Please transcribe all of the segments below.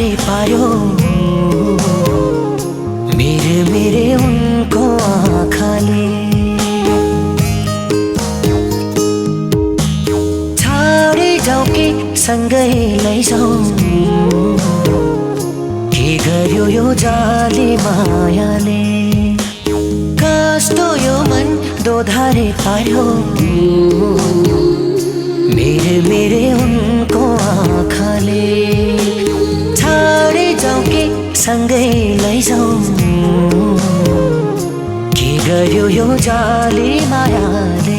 धारे पार्यो मेरे उनको आँखाले। छाडे जाऊ कि सँगै लैजाऊ, के गर्यो यो जाली मायाले। कस्तो यो मन दोधारे पार्यो मेरे उनको आँखाले। छाडे जाऊ कि सँगै लैजाऊ, के गर्यो यो जाली मायाले।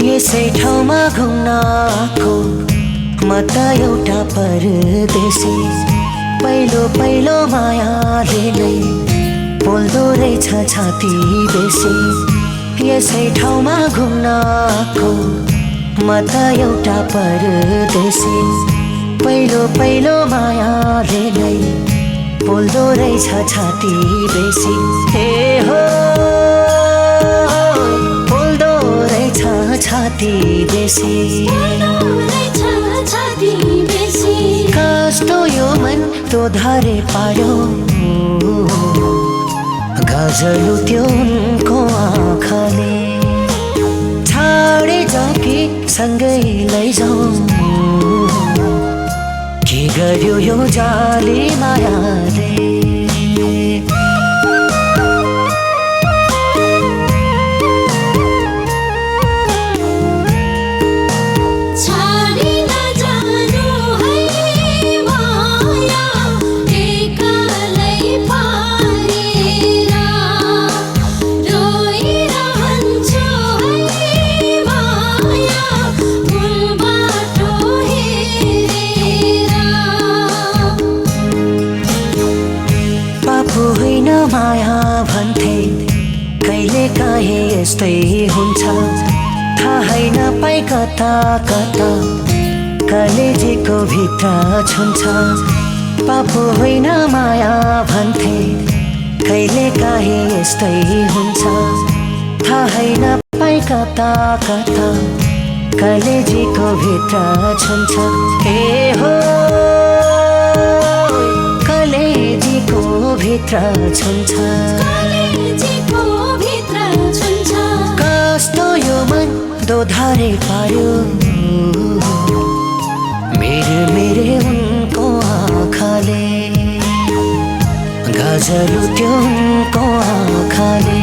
यसै ठाउँमा घुम्न आएको म त एउटा परदेशी। पहिलो मायाले नै पोल्दो रहेछ छाती बेसी। यसै ठाउँमा घुम्न आएको म त एउटा परदेशी। पहिलो मायाले नै पोल्दो रहेछ छाती बेसी। हे हो छाती बेसी, कस्तो यो मन दोधारे पार्यो गजलु त्यो उनको आँखाले। छाडे जाऊ कि सँगै लैजाऊ, के गर्यो यो जाली मायाले। होइन माया भन्थे कहिले काहे यस्तै हुन्छ। थाहै नपाई कता कलेजीको भित्र छुन्छ। पापो होइन माया भन्थे कहिले काहे यस्तै हुन्छ। थाहै नपाई कता कलेजीको भित्र छुन्छ। हे हो कलेजीको भित्र छुन्छ। कस्तो यो मन दोधारे पार्यो मेरे उनको आँखाले। गजलु त्यो उनको आँखाले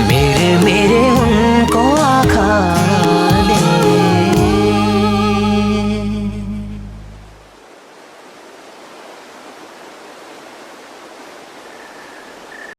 मेरे